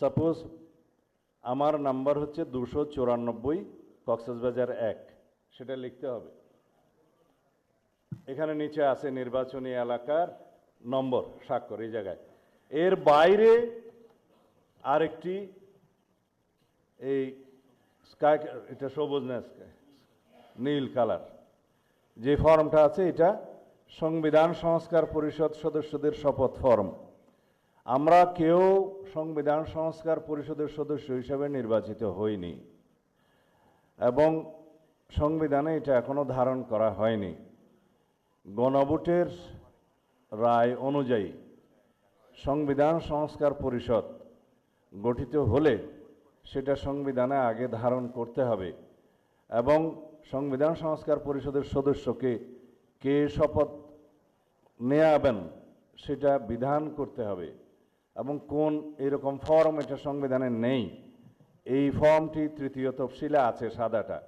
Suppose আমার number হচ্ছে 294 কক্সবাজার 1, সেটা লিখতে হবে। এখানে নিচে আছে নির্বাচনী এলাকার নম্বর, স্বাক্ষর এই জায়গায়। এর বাইরে আরেকটি এই স্কাই, এটা সবুজ না স্কাই, নীল কালার যে ফর্মটা আছে, এটা সংবিধান সংস্কার পরিষদ সদস্যদের শপথ ফর্ম। আমরা কেউ সংবিধান সংস্কার পরিষদের সদস্য হিসেবে নির্বাচিত হইনি এবং সংবিধানে এটা এখনো ধারণ করা হয়নি। গণভোটের রায় অনুযায়ী সংবিধান সংস্কার পরিষদ গঠিত হলে সেটা সংবিধানে আগে ধারণ করতে হবে এবং সংবিধান সংস্কার পরিষদের সদস্যকে কে শপথ নেয়াবেন সেটা বিধান করতে হবে এবং কোন এরকম ফর্ম এটা সংবিধানে নেই। এই ফর্মটি তৃতীয় তফসিলে আছে, সাদাটা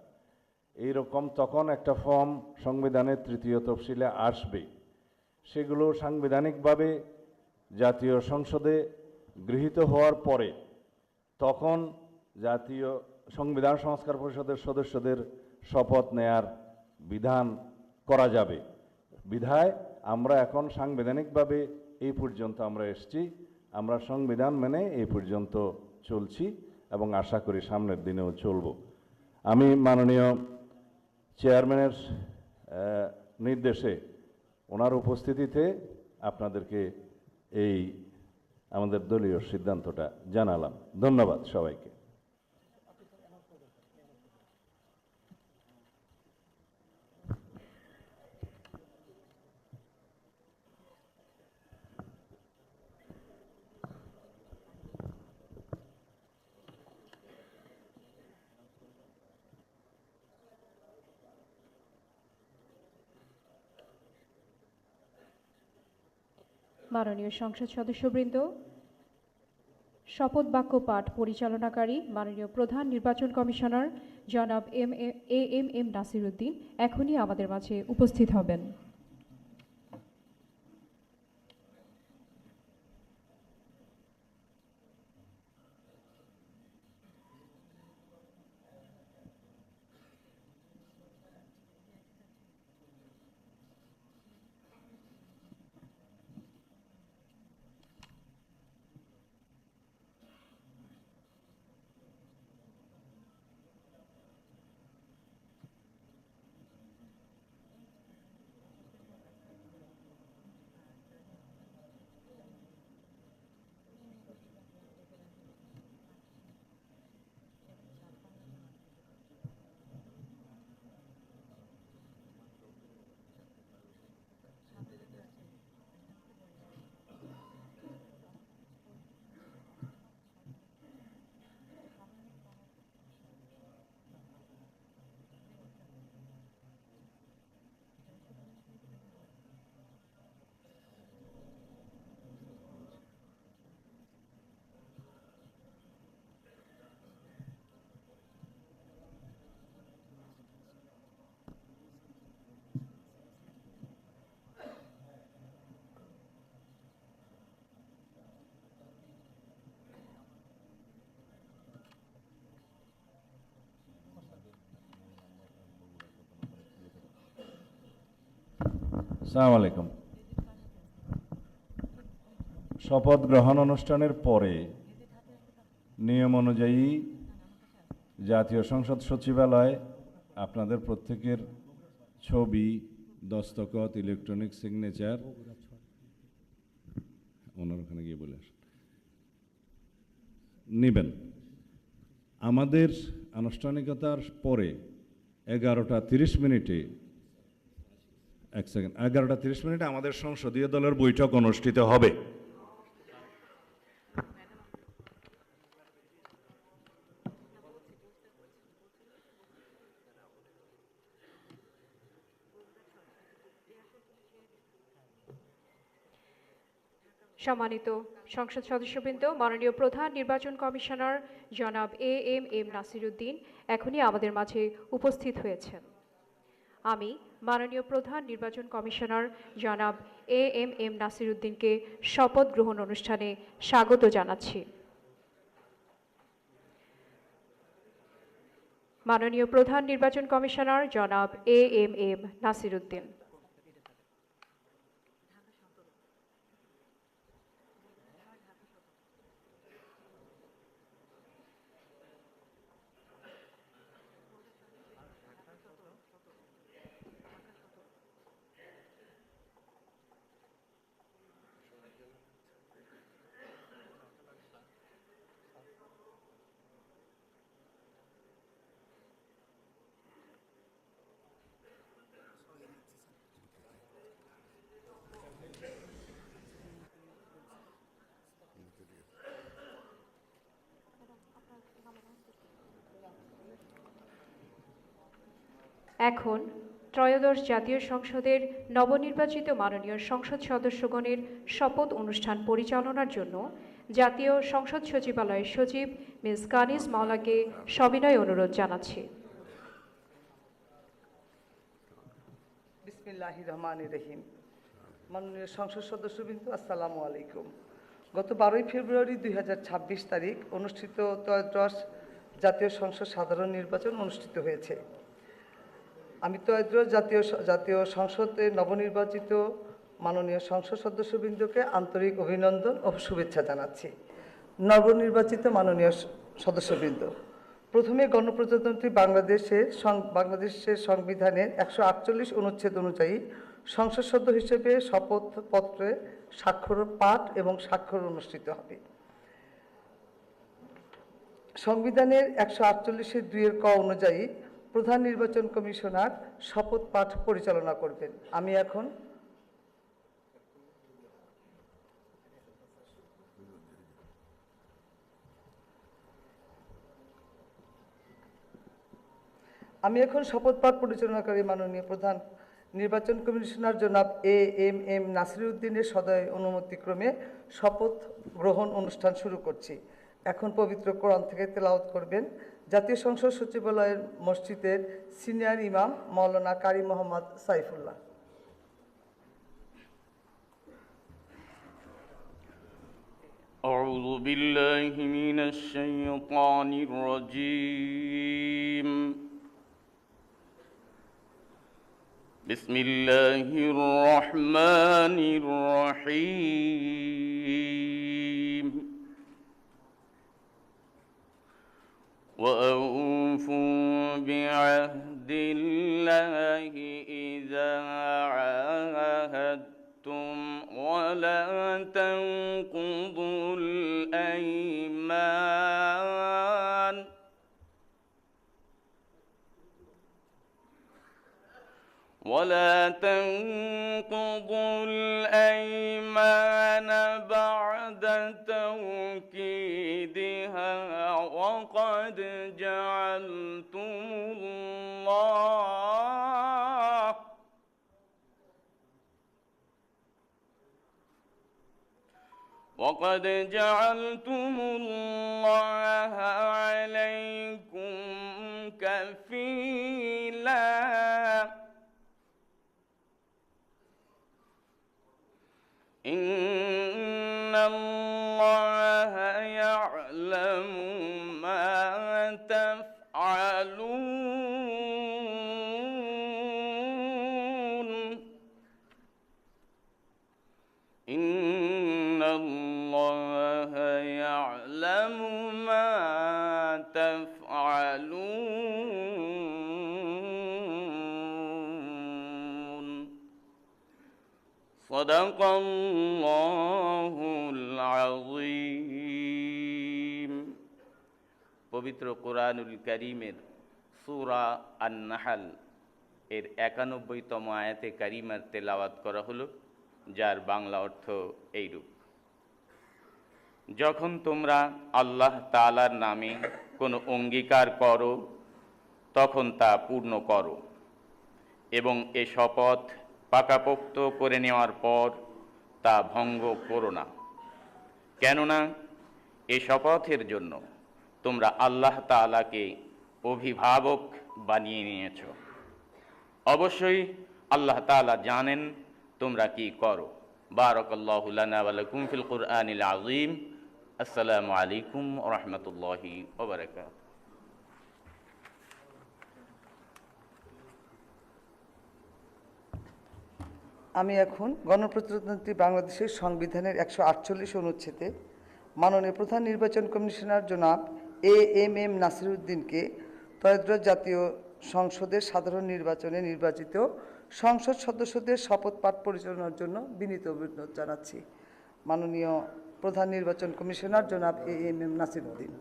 এইরকম। তখন একটা ফর্ম সংবিধানের তৃতীয় তফসিলে আসবে, সেগুলো সাংবিধানিকভাবে জাতীয় সংসদে গৃহীত হওয়ার পরে তখন জাতীয় সংবিধান সংস্কার পরিষদের সদস্যদের শপথ নেয়ার বিধান করা যাবে। বিধায় আমরা এখন সাংবিধানিকভাবে এই পর্যন্ত আমরা এসেছি, আমরা সংবিধান মেনে এই পর্যন্ত চলছি এবং আশা করি সামনের দিনেও চলব। আমি মাননীয় চেয়ারম্যানের নির্দেশে ওনার উপস্থিতিতে আপনাদেরকে এই আমাদের দলীয় সিদ্ধান্তটা জানালাম। ধন্যবাদ সবাইকে। মাননীয় সংসদ সদস্যবৃন্দ, শপথ বাক্য পাঠ পরিচালনাকারী মাননীয় প্রধান নির্বাচন কমিশনার জনাব এম নাসির উদ্দিন এখনই আমাদের মাঝে উপস্থিত হবেন। আসসালামু আলাইকুম। শপথ গ্রহণ অনুষ্ঠানের পরে নিয়ম অনুযায়ী জাতীয় সংসদ সচিবালয় আপনাদের প্রত্যেকের ছবি, দস্তখত, ইলেকট্রনিক সিগনেচার ওনার ওখানে গিয়ে বলে আসেন নেবেন। আমাদের আনুষ্ঠানিকতার পরে 11টা 30 মিনিটে 11টা 30 মিনিটে আমাদের সংসদীয় দলের বৈঠক অনুষ্ঠিত হবে। সম্মানিত সংসদ সদস্যবৃন্দ, মাননীয় প্রধান নির্বাচন কমিশনার জনাব এম নাসির উদ্দিন এখনই আমাদের মাঝে উপস্থিত হয়েছেন। আমি মাননীয় প্রধান নির্বাচন কমিশনার জনাব এম নাসির উদ্দিনকে শপথ গ্রহণ অনুষ্ঠানে স্বাগত জানাচ্ছি। মাননীয় প্রধান নির্বাচন কমিশনার জনাব এম নাসির উদ্দিন। এখন ত্রয়োদশ জাতীয় সংসদের নবনির্বাচিত মাননীয় সংসদ সদস্যগণের শপথ অনুষ্ঠান পরিচালনার জন্য জাতীয় সংসদ সচিবালয়ের সচিব মিস কানিজ মাওলাকে সবিনয় অনুরোধ জানাচ্ছি। বিসমিল্লাহির রহমানির রহিম। মাননীয় সংসদ সদস্যবৃন্দ, আসসালামু আলাইকুম। গত 12 ফেব্রুয়ারি 2026 তারিখ অনুষ্ঠিত ত্রয়োদশ জাতীয় সংসদ সাধারণ নির্বাচন অনুষ্ঠিত হয়েছে। আমি ত্রয়োদশ জাতীয় সংসদের নবনির্বাচিত মাননীয় সংসদ সদস্যবৃন্দকে আন্তরিক অভিনন্দন ও শুভেচ্ছা জানাচ্ছি। নবনির্বাচিত মাননীয় সদস্যবৃন্দ, প্রথমে গণপ্রজাতন্ত্রী বাংলাদেশের সংবিধানের 148 অনুচ্ছেদ অনুযায়ী সংসদ সদস্য হিসেবে শপথপত্রে স্বাক্ষর পাঠ এবং স্বাক্ষর অনুষ্ঠিত হবে। সংবিধানের 148(2) ক অনুযায়ী প্রধান নির্বাচন কমিশনার শপথ পাঠ পরিচালনা করবেন। আমি এখন শপথ পাঠ পরিচালনাকারী মাননীয় প্রধান নির্বাচন কমিশনার জনাব এম নাসির উদ্দিনের সদয় অনুমতিক্রমে শপথ গ্রহণ অনুষ্ঠান শুরু করছি। এখন পবিত্র কোরআন থেকে তেলাওয়াত করবেন জাতীয় সংসদ সচিবালয়ের মসজিদের সিনিয়র ইমাম মাওলানা কারি মোহাম্মদ সাইফুল্লাহ। أعوذ بالله من الشيطان الرجيم. بسم الله الرحمن الرحيم. وأوفوا بعهد الله إذا عاهدتم ولا تنقضوا الأيمان بعد توكيدها وقد جعلتم الله عليكم كفيلا. إن الله يعلم ما تفعلون. إن الله يعلم ما تفعلون. صدق الله العظيم. পবিত্র কোরআনুল কারীমের সূরা আন-নাহল এর 91তম আয়াতে কারিমার তেলাওয়াত করা হলো, যার বাংলা অর্থ এইরূপ: যখন তোমরা আল্লাহ তাআলার নামে কোনো অঙ্গীকার করো তখন তা পূর্ণ করো এবং এ শপথ পাকাপোক্ত করে নেওয়ার পর তা ভঙ্গ করো না, কেননা এ শপথের জন্য তোমরা আল্লাহ তাআলাকে অভিভাবক বানিয়ে নিয়েছ। অবশ্যই আল্লাহ তাআলা জানেন তোমরা কি করো। বারাকাল্লাহু লানা ওয়া লাকুম ফিল কুরআনিল আযীম। আসসালামু আলাইকুম ওয়া রাহমাতুল্লাহি ওয়া বারাকাতুহু। আমি এখন গণপ্রজাতন্ত্রী বাংলাদেশের সংবিধানের 148 অনুচ্ছেদে মাননীয় প্রধান নির্বাচন কমিশনার জনাব এএমএম নাসিরউদ্দিনকে ত্রয়োদশ জাতীয় সংসদের সাধারণ নির্বাচনে নির্বাচিত সংসদ সদস্যদের শপথ পাঠ পরিচালনার জন্য বিনীত অনুরোধ জানাচ্ছি। মাননীয় প্রধান নির্বাচন কমিশনার জনাব এএমএম নাসিরউদ্দিন।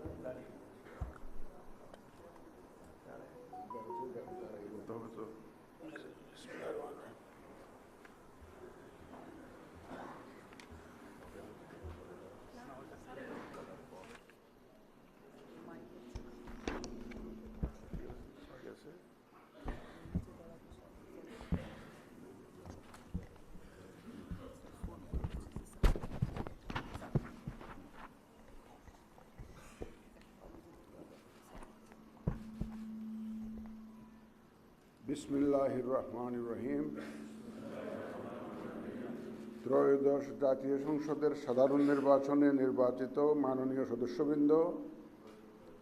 বিসমিল্লাহির রহমানির রহিম। ত্রয়োদশ জাতীয় সংসদের সাধারণ নির্বাচনে নির্বাচিত মাননীয় সদস্যবৃন্দ,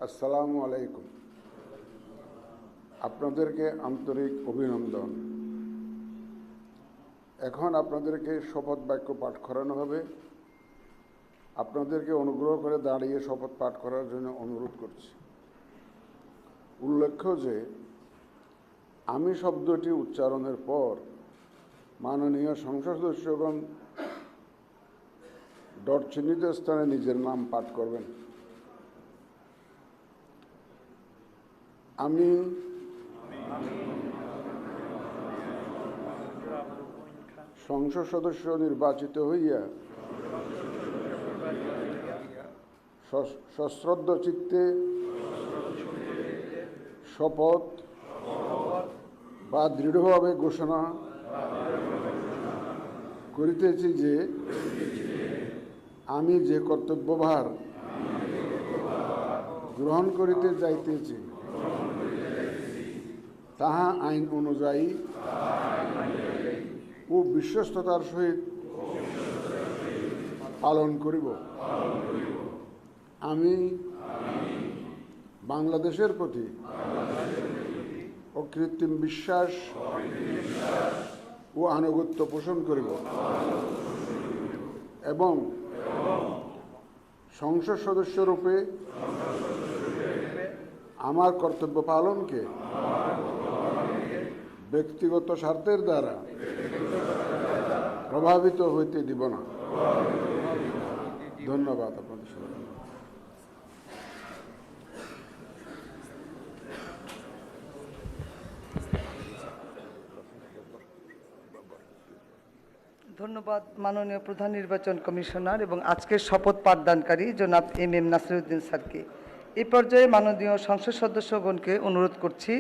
আসসালামু আলাইকুম। আপনাদেরকে আন্তরিক অভিনন্দন। এখন আপনাদেরকে শপথ বাক্য পাঠ করানো হবে। আপনাদেরকে অনুগ্রহ করে দাঁড়িয়ে শপথ পাঠ করার জন্য অনুরোধ করছি। উল্লেখ্য যে আমি শব্দটি উচ্চারণের পর মাননীয় সংসদ সদস্যগণ ডট চিহ্নিত স্থানে নিজের নাম পাঠ করবেন। আমি সংসদ সদস্য নির্বাচিত হইয়া সশ্রদ্ধ চিত্তে শপথ বা দৃঢ়ভাবে ঘোষণা করিতেছি যে আমি যে কর্তব্যভার গ্রহণ করিতে যাইতেছি তাহা আইন অনুযায়ী ও বিশ্বস্ততার সহিত পালন করিব। আমি বাংলাদেশের প্রতি অকৃত্রিম বিশ্বাস ও আনুগত্য পোষণ করিব এবং সংসদ সদস্যরূপে আমার কর্তব্য পালনকে ব্যক্তিগত স্বার্থের দ্বারা প্রভাবিত হইতে দিব না। ধন্যবাদ আপনাদের সবাই। ধন্যবাদ মাননীয় প্রধান নির্বাচন কমিশনার এবং আজকের শপথ পাঠদানকারী জনাব এমএম নাসিরউদ্দিন স্যারকে। এই পর্যায়ে মাননীয় সংসদ সদস্যগণকে অনুরোধ করছি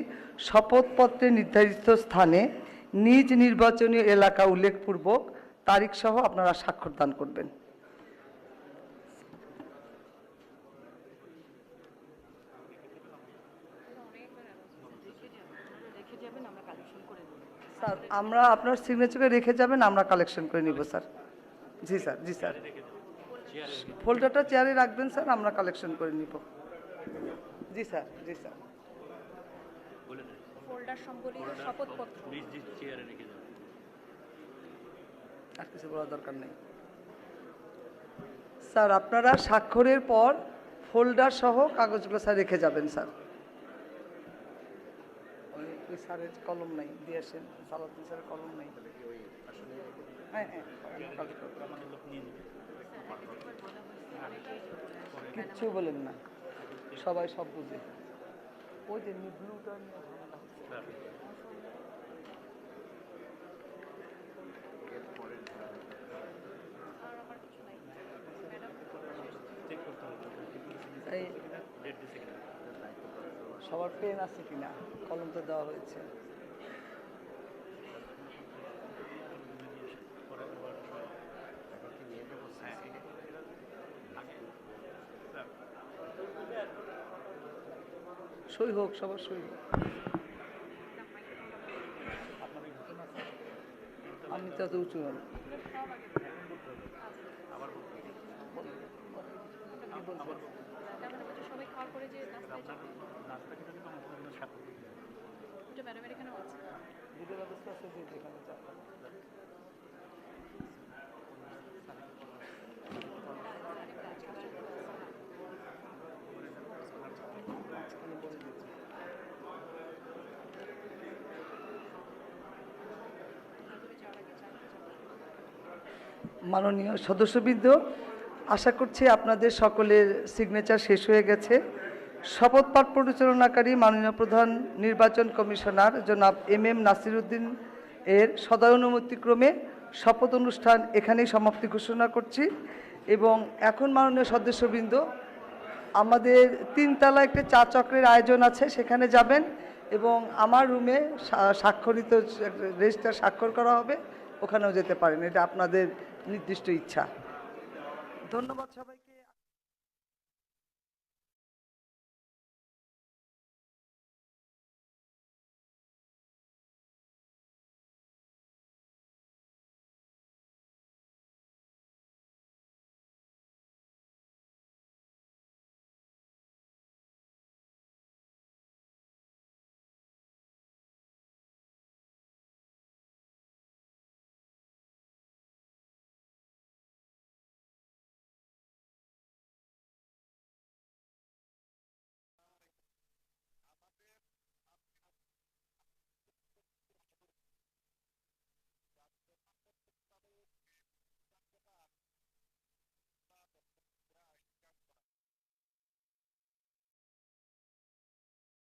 শপথপত্রে নির্ধারিত স্থানে নিজ নির্বাচনী এলাকা উল্লেখপূর্বক তারিখ সহ আপনারা স্বাক্ষর দান করবেন। স্যার আমরা আপনার সিগনেচারে রেখে যাবেন, আমরা কালেকশন করে নিব স্যার। জি স্যার, জি স্যার। ফোল্ডারটা চেয়ারে রাখবেন স্যার, আমরা কালেকশন করে নিব। জি স্যার, জি স্যার। ফোল্ডার সম্বলিত শপথপত্র আর কিছু বলার দরকার নেই স্যার। আপনারা স্বাক্ষরের পর ফোল্ডার সহ কাগজগুলো স্যার রেখে যাবেন স্যার। ওই স্যারের কলম নাই, দিয়ে আসেন। সালাউদ্দিন স্যারের কলম নাই। হ্যাঁ হ্যাঁ, কিচ্ছু বলেন না, সবাই সব বুঝে। ওই যে ব্লুটা নিয়ে ঝামেলা হচ্ছে। এই সবার পেন আছে কিনা? কলম তো দেওয়া হয়েছে। সই হোক, সবার সই হোক। আমি তো এত উঁচু হল। সবাই খাওয়ার পরে যে নাস্তায় যাবে ম্যাডামের এখানেও আছে। ভিডিও ব্যবস্থা আছে, যেখানে যাবে। মাননীয় সদস্যবৃন্দ, আশা করছি আপনাদের সকলের সিগনেচার শেষ হয়ে গেছে। শপথ পাঠ পরিচালনাকারী মাননীয় প্রধান নির্বাচন কমিশনার জনাব এম নাসিরউদ্দিন এর সদয় অনুমতিক্রমে শপথ অনুষ্ঠান এখানেই সমাপ্তি ঘোষণা করছি। এবং এখন মাননীয় সদস্যবৃন্দ, আমাদের 3 তলা একটা চা চক্রের আয়োজন আছে, সেখানে যাবেন এবং আমার রুমে স্বাক্ষরিত রেজিস্টার স্বাক্ষর করা হবে, ওখানেও যেতে পারেন। এটা আপনাদের নির্দিষ্ট ইচ্ছা। ধন্যবাদ সবাইকে।